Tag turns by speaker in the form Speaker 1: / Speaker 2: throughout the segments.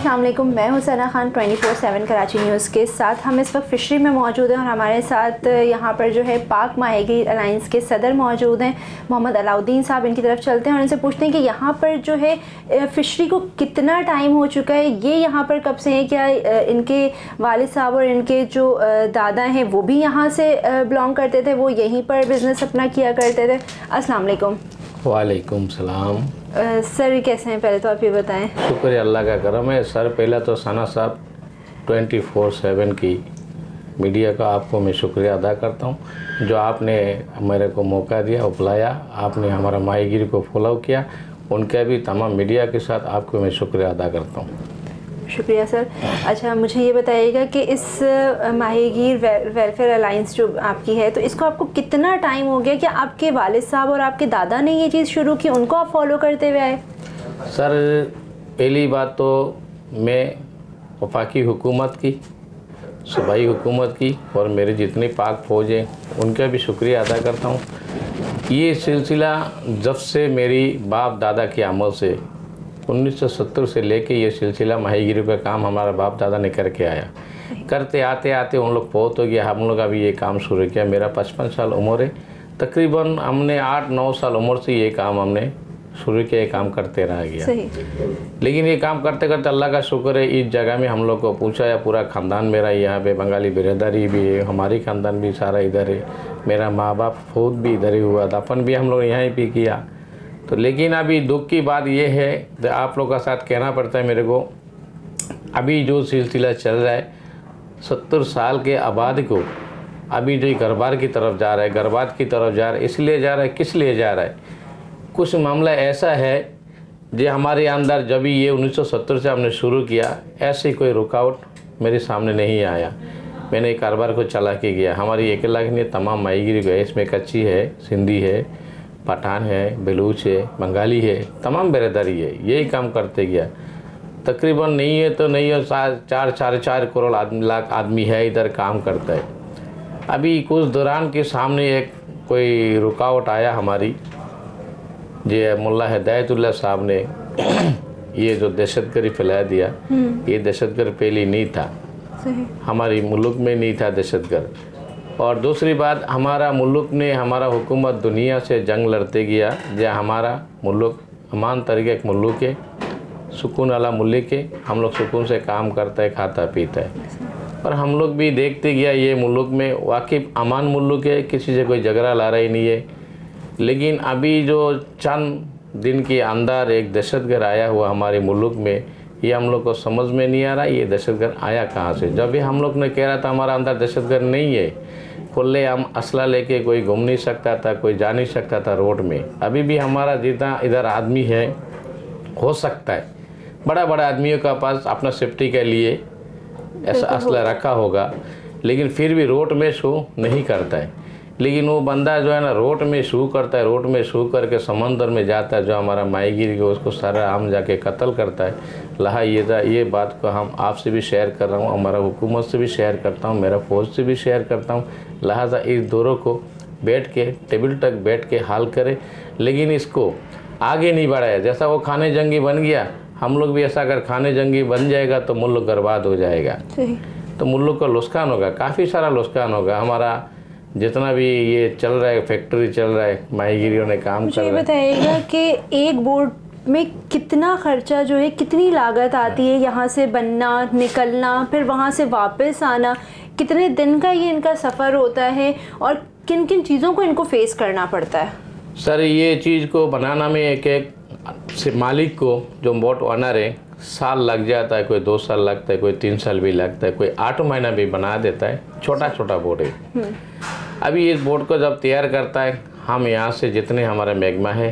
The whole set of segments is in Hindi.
Speaker 1: अस्सलाम वालेकुम, मैं हुसैना खान 24/7 कराची न्यूज़ के साथ। हम इस वक्त फ़िशरी में मौजूद हैं और हमारे साथ यहाँ पर जो है पाक माहीगीरी अलायंस के सदर मौजूद हैं, मोहम्मद अलाउद्दीन साहब। इनकी तरफ चलते हैं और इनसे पूछते हैं कि यहाँ पर जो है फ़िशरी को कितना टाइम हो चुका है, ये यहाँ पर कब से हैं, क्या इनके वालिद साहब और इनके जो दादा हैं वो भी यहाँ से बिलोंग करते थे, वो यहीं पर बिज़नेस अपना किया करते थे? अस्सलाम वालेकुम।
Speaker 2: वालेकुम सलाम।
Speaker 1: सर कैसे हैं, पहले तो आप ये बताएं।
Speaker 2: शुक्रिया, अल्लाह का करम है। सर पहला तो सना साहब 24/7 की मीडिया का आपको मैं शुक्रिया अदा करता हूँ, जो आपने मेरे को मौका दिया, बुलाया, आपने हमारा माहीगीरी को फॉलो किया, उनके भी तमाम मीडिया के साथ आपको मैं शुक्रिया अदा करता हूँ।
Speaker 1: शुक्रिया सर। अच्छा, मुझे ये बताइएगा कि इस माहीगीर वेलफेयर अलायंस जो आपकी है, तो इसको आपको कितना टाइम हो गया? क्या आपके वालिद साहब और आपके दादा ने ये चीज़ शुरू की, उनको आप फॉलो करते हुए आए?
Speaker 2: सर पहली बात तो मैं वफाकी हुकूमत की, सूबाई हुकूमत की और मेरे जितनी पाक फ़ौज हैं उनका भी शुक्रिया अदा करता हूँ। ये सिलसिला जब से मेरी बाप दादा के अमल से 1970 से लेके ये सिलसिला माहीगीरी का काम हमारा बाप दादा ने करके आया, करते आते आते उन लोग बहुत हो गया, हम लोग अभी ये काम शुरू किया। मेरा 55 साल उम्र है, तकरीबन हमने 8-9 साल उम्र से ये काम हमने शुरू किया, ये काम करते रह गया। लेकिन ये काम करते करते अल्लाह का शुक्र है, इस जगह में हम लोग को पूछा या पूरा ख़ानदान मेरा यहाँ पे बंगाली बिरादरी भी है, हमारी ख़ानदान भी सारा इधर है, मेरा माँ बाप फौत भी इधर ही हुआ, दफन भी हम लोग यहाँ पे किया। तो लेकिन अभी दुख की बात यह है, तो आप लोग का साथ कहना पड़ता है मेरे को, अभी जो सिलसिला चल रहा है 70 साल के आबादी को अभी जो गरबार की तरफ जा रहा है, गरबात की तरफ जा रहा है, इसलिए जा रहा है, किस लिए जा रहा है? कुछ मामला ऐसा है जो हमारे अंदर जब ये 1970 से हमने शुरू किया, ऐसी कोई रुकावट मेरे सामने नहीं आया। मैंने कारोबार को चला के गया। हमारी एक लाख नहीं, तमाम माहीगीरी को है, इसमें कच्ची है, सिंधी है, पठान है, बलूच है, बंगाली है, तमाम बिरादरी है, यही काम करते गया। तकरीबन नहीं है तो नहीं है, 4 करोड़ लाख आदमी है इधर काम करता है। अभी कुछ दौरान के सामने एक कोई रुकावट आया हमारी, जो मुल्ला हिदायतुल्लाह साहब ने ये जो दहशतगर्दी फैला दिया, ये दहशतगर्द पहले नहीं था, हमारी मुल्क में नहीं था दहशतगर्द। और दूसरी बात, हमारा मुल्क ने, हमारा हुकूमत दुनिया से जंग लड़ते गया, जो हमारा मुल्क अमान तरीके एक मुल्क है, सुकून वाला मुल्क है, हम लोग सुकून से काम करता है, खाता पीता है। पर हम लोग भी देखते गया ये मुल्क में वाकई अमान मुल्क है, किसी से कोई झगड़ा ला रहा ही नहीं है। लेकिन अभी जो चंद दिन के अंदर एक दहशतगर्द आया हुआ हमारे मुल्क में, ये हम लोग को समझ में नहीं आ रहा ये दहशतगर्द आया कहाँ से। जब भी हम लोग ने कह रहा था हमारा अंदर दहशतगर्द नहीं है, खुले हम असला लेके कोई घूम नहीं सकता था, कोई जा नहीं सकता था रोड में। अभी भी हमारा जितना इधर आदमी है, हो सकता है बड़ा बड़ा आदमियों का पास अपना सेफ्टी के लिए ऐसा असला रखा होगा, लेकिन फिर भी रोड में शो नहीं करता है। लेकिन वो बंदा जो है ना, रोड में शू करता है, रोड में शू करके समंदर में जाता है, जो हमारा माहीगीरी को उसको सारा आम जाके कत्ल करता है। लहा ये बात को हम आपसे भी शेयर कर रहा हूँ, हमारा हुकूमत से भी शेयर करता हूँ, मेरा फ़ौज से भी शेयर करता हूँ। लिहाजा इस दौरों को बैठ के टेबल तक बैठ के हल करे, लेकिन इसको आगे नहीं बढ़ाया। जैसा वो खाने जंगी बन गया, हम लोग भी ऐसा अगर खाने जंगी बन जाएगा तो मुल्क बर्बाद हो जाएगा, तो मुल्क का नुकसान होगा, काफ़ी सारा नुकसान होगा। हमारा जितना भी ये चल रहा है, फैक्ट्री चल रहा है, माहीगीरियों ने काम कर रहा है।
Speaker 1: मुझे बताइएगा कि एक बोट में कितना खर्चा जो है, कितनी लागत आती है यहाँ से बनना, निकलना, फिर वहाँ से वापस आना, कितने दिन का ये इनका सफ़र होता है और किन किन चीज़ों को इनको फेस करना पड़ता है?
Speaker 2: सर ये चीज़ को बनाना में एक मालिक को, जो बोट ओनर है, साल लग जाता है, कोई 2 साल लगता है, कोई 3 साल भी लगता है, कोई 8 महीना भी बना देता है। छोटा छोटा बोट है। अभी इस बोट को जब तैयार करता है, हम यहाँ से जितने हमारा महकमा है,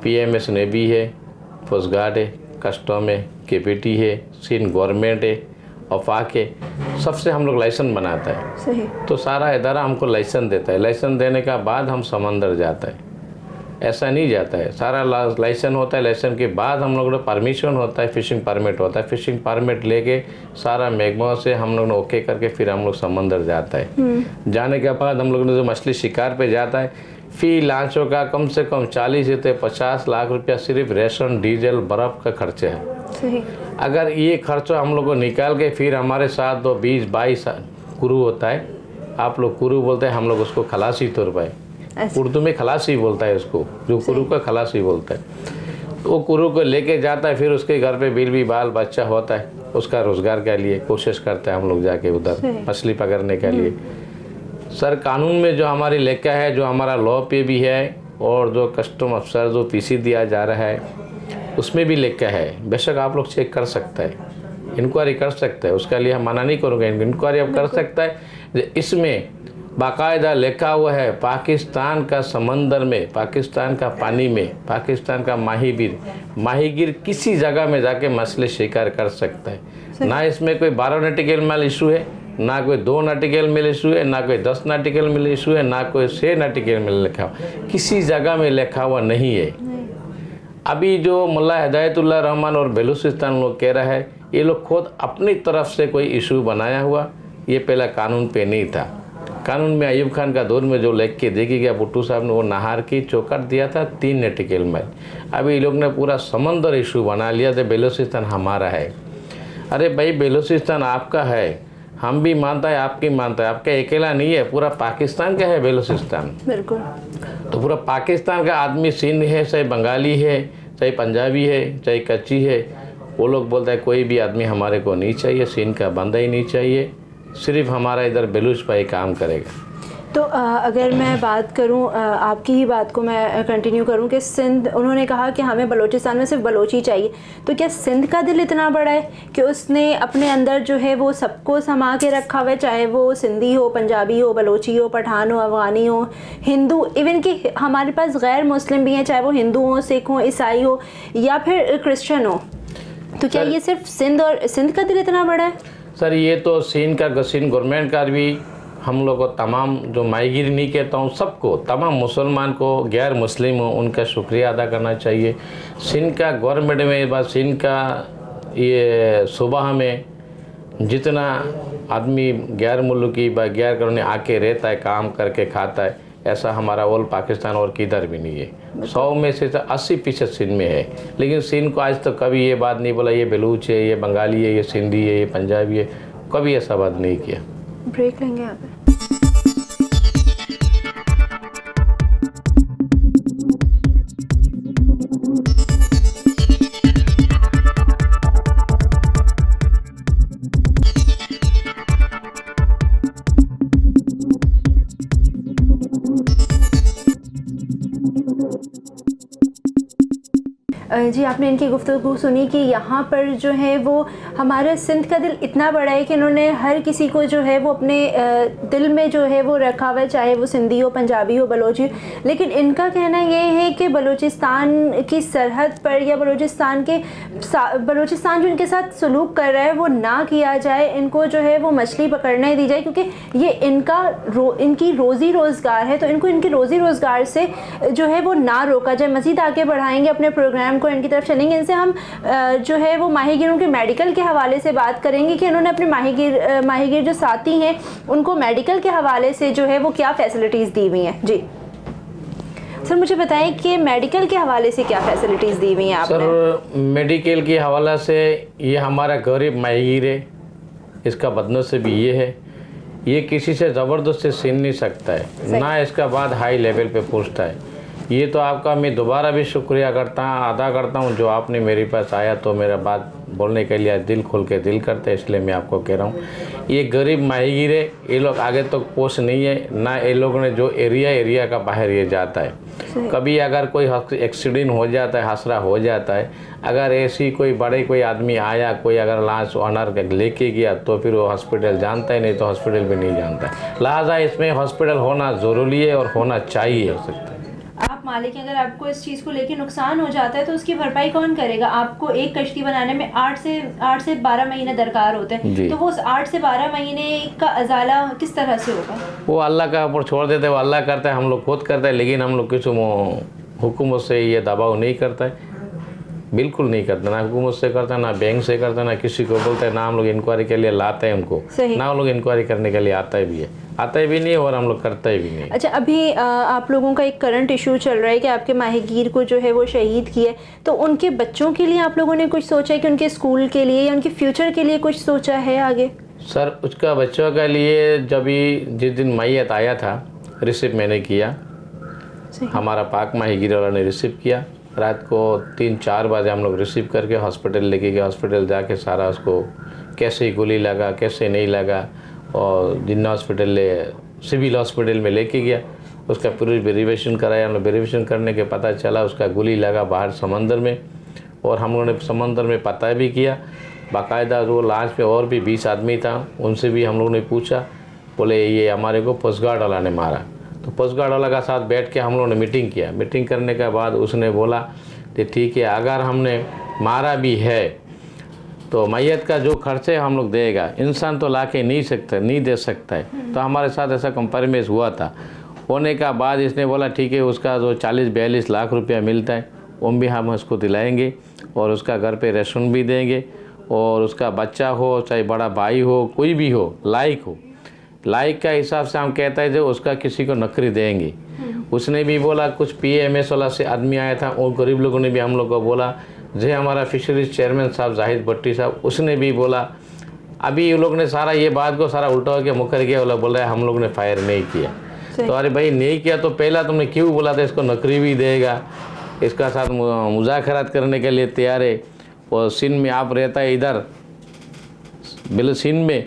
Speaker 2: PMS नेवी है, कोस्ट गार्ड है, कस्टम है, KPT है, सिंध गवर्नमेंट है, वफाक है, सबसे हम लोग लाइसेंस बनाता है।
Speaker 1: सही।
Speaker 2: तो सारा इदारा हमको लाइसेंस देता है। लाइसेंस देने का बाद हम समंदर जाता है, ऐसा नहीं जाता है। सारा लाइसेंस होता है, लाइसेंस के बाद हम लोग परमिशन होता है, फ़िशिंग परमिट होता है। फ़िशिंग परमिट लेके सारा महकमा से हम लोग ने ओके करके फिर हम लोग समंदर जाता है। जाने के बाद हम लोग ने जो मछली शिकार पे जाता है, फी लांचों का कम से कम 40 से 50 लाख रुपया सिर्फ रेशन, डीजल, बर्फ़ का खर्चे है।
Speaker 1: सही।
Speaker 2: अगर ये खर्चा हम लोग को निकाल के फिर हमारे साथ 20-22 कुरू होता है, आप लोग कुरू बोलते हैं, हम लोग उसको खलासी तौर पर, उर्दू में खलासी बोलता है उसको, जो कुरू का खलासी बोलता है। तो वो कुरू को लेके जाता है, फिर उसके घर पे बीवी बाल बच्चा होता है, उसका रोज़गार के लिए कोशिश करते हैं हम लोग जाके उधर मछली पकड़ने के लिए। सर कानून में जो हमारी लेखा है, जो हमारा लॉ पे भी है, और जो कस्टम अफसर जो पीसी दिया जा रहा है उसमें भी लेखा है। बेशक आप लोग चेक कर सकते हैं, इंक्वायरी कर सकते हैं, उसके लिए हम मना नहीं करूँगे, इंक्वायरी अब कर सकता है। इसमें बाकायदा लिखा हुआ है पाकिस्तान का समंदर में, पाकिस्तान का पानी में, पाकिस्तान का माहीगीर किसी जगह में जाके मछली शिकार कर सकता है। ना इसमें कोई 12 नॉटिकल माइल इशू है, ना कोई 2 नॉटिकल माइल इशू है, ना कोई 10 नॉटिकल माइल इशू है, ना कोई 6 नॉटिकल माइल लिखा हुआ, किसी जगह में लिखा हुआ नहीं है। अभी जो मुल्ला हिदायतुल्लाह रहमान और बलूचिस्तान लोग कह रहा है, ये लोग खुद अपनी तरफ से कोई इशू बनाया हुआ, ये पहला कानून पे नहीं था। कानून में अयूब खान का दौर में जो लिख के देखी गया भुट्टो साहब ने, वो नहार की चौकट दिया था 3 नॉटिकल माइल। अभी ये लोग ने पूरा समंदर इशू बना लिया था, बलूचिस्तान हमारा है। अरे भाई बलूचिस्तान आपका है, हम भी मानता है, आपकी मानता है, आपका अकेला नहीं है, पूरा पाकिस्तान का है बलूचिस्तान।
Speaker 1: बिल्कुल।
Speaker 2: तो पूरा पाकिस्तान का आदमी सिंध है, चाहे बंगाली है, चाहे पंजाबी है, चाहे कच्ची है, वो लोग बोलता है कोई भी आदमी हमारे को नहीं चाहिए, सिंध का बंदा ही नहीं चाहिए, सिर्फ हमारा इधर बलूच भाई काम करेगा।
Speaker 1: तो अगर मैं बात करूं, आपकी ही बात को मैं कंटिन्यू करूं कि सिंध, उन्होंने कहा कि हमें बलूचिस्तान में सिर्फ बलोची चाहिए, तो क्या सिंध का दिल इतना बड़ा है कि उसने अपने अंदर जो है वो सबको समा के रखा हुआ है, चाहे वो सिंधी हो, पंजाबी हो, बलोची हो, पठान हो, अफगानी हो, हिंदू, इवन कि हमारे पास गैर मुस्लिम भी हैं, चाहे वो हिंदू हो, सिख हो, ईसाई हो या फिर क्रिश्चियन हो, तो क्या ये सिर्फ सिंध का दिल इतना बड़ा है?
Speaker 2: सर ये तो सिंध गवर्नमेंट का भी, हम लोग को तमाम, जो माहीगीर नहीं कहता हूँ, सबको, तमाम मुसलमान को, गैर मुस्लिम हो, उनका शुक्रिया अदा करना चाहिए। सिंध का गवर्नमेंट में, बस सिंध का ये सुबह में जितना आदमी गैर मुल्की व गैर कानूनी आके रहता है, काम करके खाता है, ऐसा हमारा ऑल पाकिस्तान और किधर भी नहीं है। 100 में से 80% सिंध में है, लेकिन सिंध को आज तक तो कभी ये बात नहीं बोला ये बलूच है, ये बंगाली है, ये सिंधी है, ये पंजाबी है, कभी ऐसा बात नहीं किया।
Speaker 1: ब्रेक लेंगे यहाँ पे। जी, आपने इनकी गुफ्तगू सुनी कि यहाँ पर जो है वो हमारा सिंध का दिल इतना बड़ा है कि इन्होंने हर किसी को जो है वो अपने दिल में जो है वो रखा हुआ है, चाहे वो सिंधी हो, पंजाबी हो, बलोची। लेकिन इनका कहना ये है कि बलूचिस्तान की सरहद पर या बलूचिस्तान जो इनके साथ सलूक कर रहा है वो ना किया जाए, इनको जो है वो मछली पकड़ने दी जाए, क्योंकि ये इनकी रोज़ी रोज़गार है। तो इनको इनकी रोज़ी रोज़गार से जो है वो ना रोका जाए। मज़ीद आगे बढ़ाएंगे अपने प्रोग्राम को, इनकी तरफ चलेंगे। इनसे हम जो है वो माहीगीरों के मेडिकल के हवाले से बात करेंगे कि इन्होंने अपने माहीगीर जो साथी हैं उनको मेडिकल के हवाले से जो है वो क्या फैसिलिटीज़ दी हुई हैं। जी सर, मुझे बताएं कि मेडिकल के हवाले से क्या फैसिलिटीज़ दी हुई हैं आपने?
Speaker 2: सर मेडिकल के हवाला से ये हमारा गरीब माहीगीर है, इसका बदनसीब भी ये है, ये किसी से ज़बरदस्ती छीन नहीं सकता है, ना इसका बाद हाई लेवल पे पूछता है। ये तो आपका मैं दोबारा भी शुक्रिया अदा करता हूँ जो आपने मेरे पास आया, तो मेरा बात बोलने के लिए दिल खोल के दिल करते हैं, इसलिए मैं आपको कह रहा हूँ। ये गरीब माहीगीर है, ये लोग आगे तक पोस्ट नहीं है, ना ये लोगों ने जो एरिया का बाहर ये जाता है। कभी अगर कोई एक्सीडेंट हो जाता है, हादसा हो जाता है, अगर ऐसी कोई आदमी आया, कोई अगर लाश ऑनर लेके गया, तो फिर वो हॉस्पिटल जानता है, नहीं तो हॉस्पिटल भी नहीं जानता है। लिहाजा इसमें हॉस्पिटल होना ज़रूरी है और होना चाहिए। हो सकता है
Speaker 1: आप मालिक, अगर आपको इस चीज़ को लेके नुकसान हो जाता है तो उसकी भरपाई कौन करेगा? आपको एक कश्ती बनाने में 8 से 12 महीने दरकार होते हैं, तो वो 8 से 12 महीने का अजाला किस तरह से होगा? वो
Speaker 2: अल्लाह का ऊपर छोड़ देते हैं, वो अल्लाह करता है, हम लोग खुद करते हैं, लेकिन हम लोग किसी हुकूमत से ये दबाव नहीं करता है, बिल्कुल नहीं करता, ना हुकूमत से करता, ना बैंक से करता, ना किसी को बोलता है, ना हम लोग इंक्वायरी के लिए लाते हैं उनको, ना हम लोग इंक्वायरी करने के लिए आता है भी है। आता भी नहीं और हम लोग करते भी नहीं।
Speaker 1: अच्छा, अभी आप लोगों का एक करंट इशू चल रहा है कि आपके माहिगीर को जो है वो शहीद किया, तो उनके बच्चों के लिए आप लोगों ने कुछ सोचा है कि उनके स्कूल के लिए या उनके फ्यूचर के लिए कुछ सोचा है आगे?
Speaker 2: सर उसका बच्चों के लिए जब जिस दिन मैयत आया था रिसीव मैंने किया, हमारा पाक माहिगीर वाला ने रिसीव किया। रात को 3-4 बजे हम लोग रिसीव करके हॉस्पिटल लेके गए। हॉस्पिटल जाके सारा उसको कैसे गोली लगा कैसे नहीं लगा, और जिन्ना हॉस्पिटल सिविल हॉस्पिटल में लेके गया, उसका पूरी वेरिफिकेशन कराया। हम लोग वेरिफिकेशन करने के पता चला उसका गोली लगा बाहर समंदर में, और हम लोगों ने समंदर में पता भी किया बाकायदा। वो लाश पे और भी 20 आदमी था, उनसे भी हम लोगों ने पूछा, बोले ये हमारे को पोस्ट गार्ड वाला ने मारा। तो पोस्ट गार्ड वाला का साथ बैठ के हम लोगों ने मीटिंग किया। मीटिंग करने के बाद उसने बोला कि ठीक है, अगर हमने मारा भी है तो मैयत का जो खर्चे हम लोग देगा, इंसान तो ला के नहीं दे सकता है। तो हमारे साथ ऐसा कंप्रोमाइज़ हुआ था। होने का बाद इसने बोला ठीक है, उसका जो 40-42 लाख रुपया मिलता है वो भी हम उसको दिलाएंगे, और उसका घर पे रेशन भी देंगे, और उसका बच्चा हो चाहे बड़ा भाई हो कोई भी हो लाइक का हिसाब से हम कहते हैं जो उसका किसी को नौकरी देंगे। उसने भी बोला, कुछ PMS वाला से आदमी आया था और गरीब लोगों ने भी हम लोग को बोला, जो हमारा फिशरीज चेयरमैन साहब जाहिद भट्टी साहब, उसने भी बोला। अभी ये लोग ने सारा ये बात को सारा उल्टा होकर मुकर गया, वाला बोल रहा है हम लोग ने फायर नहीं किया। तो अरे भाई नहीं किया तो पहला तुमने क्यों बोला था इसको नौकरी भी देगा, इसका साथ मुज़ाकरात करने के लिए तैयार है। और सिंध में आप रहता है इधर सिंध में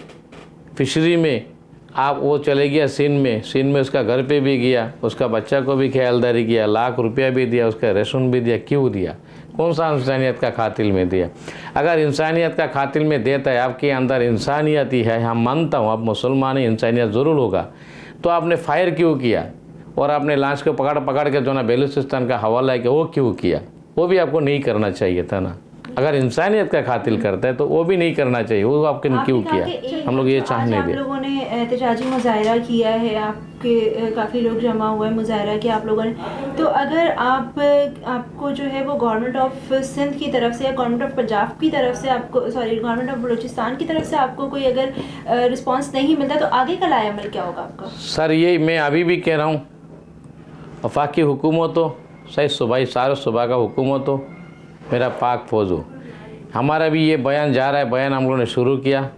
Speaker 2: फिशरी में, आप वो चले गया सिंध में उसका घर पे भी गया, उसका बच्चा को भी ख्यालदारी किया, लाख रुपया भी दिया, उसका रेशन भी दिया। क्यों दिया? कौन सा इंसानियत का खातिल में दिया? अगर इंसानियत का खातिल में देता है, आपके अंदर इंसानियत ही है, हम मानता हूँ आप मुसलमान ही, इंसानियत ज़रूर होगा, तो आपने फायर क्यों किया? और आपने लाश को पकड़ के जो ना बलूचिस्तान का हवाला है कि वो क्यों किया? वो भी आपको नहीं करना चाहिए था ना। अगर इंसानियत का खातिल करता है तो वो भी नहीं करना चाहिए, वो आपके क्यों किया? हम लोग ये चाहने
Speaker 3: आप लोगों ने एहतजाजी मुजाहरा किया है, आपके काफ़ी लोग जमा हुए हैं, मुजाहरा किया आप लोगों ने, तो अगर आपको जो है वो गवर्नमेंट ऑफ सिंध की तरफ से या गवर्नमेंट ऑफ पंजाब की तरफ से आपको गवर्नमेंट ऑफ बलूचिस्तान की तरफ से आपको कोई अगर रिस्पांस नहीं मिलता तो आगे का लाएअमल क्या होगा आपका?
Speaker 2: सर ये मैं अभी भी कह रहा हूँ, वफाकी हुकूमत हो चाहे सूबाई सारे सूबा का हुकूमत हो, मेरा पाक फौज हो, हमारा भी ये बयान जा रहा है। बयान हम लोगों ने शुरू किया,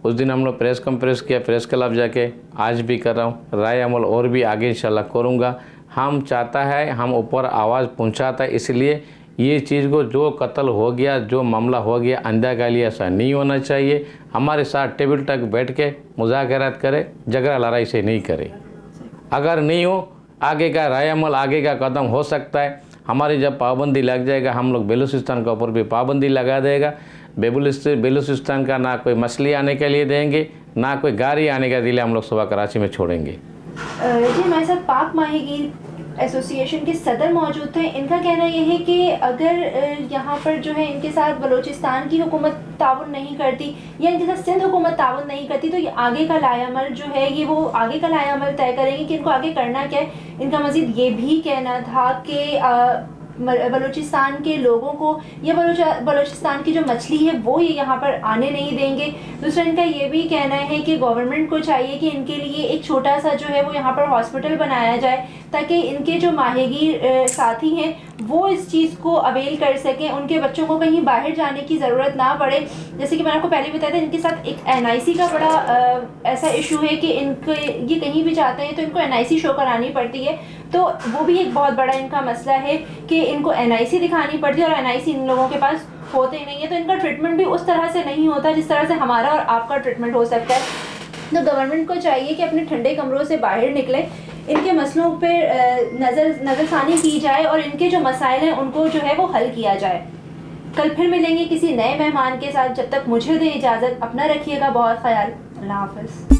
Speaker 2: उस दिन हम लोग प्रेस कॉन्फ्रेंस किया, प्रेस क्लब जाके, आज भी कर रहा हूँ। राय अमल और भी आगे इंशाल्लाह करूँगा। हम चाहता है, हम ऊपर आवाज़ पहुँचाता है, इसलिए ये चीज़ को जो कत्ल हो गया, जो मामला हो गया, आइंदा के लिए ऐसा नहीं होना चाहिए। हमारे साथ टेबल तक बैठ के मुज़ाकरात करे, झगड़ा लड़ाई से नहीं करे। अगर नहीं हो, आगे का राय अमल, आगे का कदम हो सकता है। हमारी जब पाबंदी लग जाएगा, हम लोग बलूचिस्तान के ऊपर भी पाबंदी लगा देगा। बलूचिस्तान का ना कोई मछली आने के लिए देंगे, ना कोई गाड़ी आने के लिए हम लोग सुबह कराची में छोड़ेंगे।
Speaker 3: जी हमारे साथ पाक माहिगीर एसोसिएशन के सदर मौजूद थे। इनका कहना यह है कि अगर यहाँ पर जो है इनके साथ बलूचिस्तान की हुकूमत ताउन नहीं करती या इनके साथ सिंध हुकूमत ताउन नहीं करती, तो ये आगे का लाएअमल जो है ये वो आगे का लाएअमल तय करेंगे कि इनको आगे करना क्या है। इनका मज़ीद ये भी कहना था कि बलूचिस्तान के लोगों को या बलूचिस्तान की जो मछली है वो ये यहाँ पर आने नहीं देंगे। दूसरा इनका ये भी कहना है कि गवर्नमेंट को चाहिए कि इनके लिए एक छोटा सा जो है वो यहाँ पर हॉस्पिटल बनाया जाए, ताकि इनके जो माहिगीर साथी हैं वो इस चीज़ को अवेल कर सकें, उनके बच्चों को कहीं बाहर जाने की ज़रूरत ना पड़े। जैसे कि मैंने आपको पहले बताया था, इनके साथ एक NIC का बड़ा ऐसा इशू है कि इनके ये कहीं भी जाते हैं तो इनको NIC शो करानी पड़ती है, तो वो भी एक बहुत बड़ा इनका मसला है कि इनको NIC दिखानी पड़ती है और NIC इन लोगों के पास होते ही नहीं है, तो इनका ट्रीटमेंट भी उस तरह से नहीं होता जिस तरह से हमारा और आपका ट्रीटमेंट हो सकता है। तो गवर्नमेंट को चाहिए कि अपने ठंडे कमरों से बाहर निकले, इनके मसलों पर नज़रसानी की जाए और इनके जो मसाइल हैं उनको जो है वो हल किया जाए। कल फिर मिलेंगे किसी नए मेहमान के साथ, जब तक मुझे दे इजाज़त, अपना रखिएगा बहुत ख्याल। अल्लाह हाफ़िज़।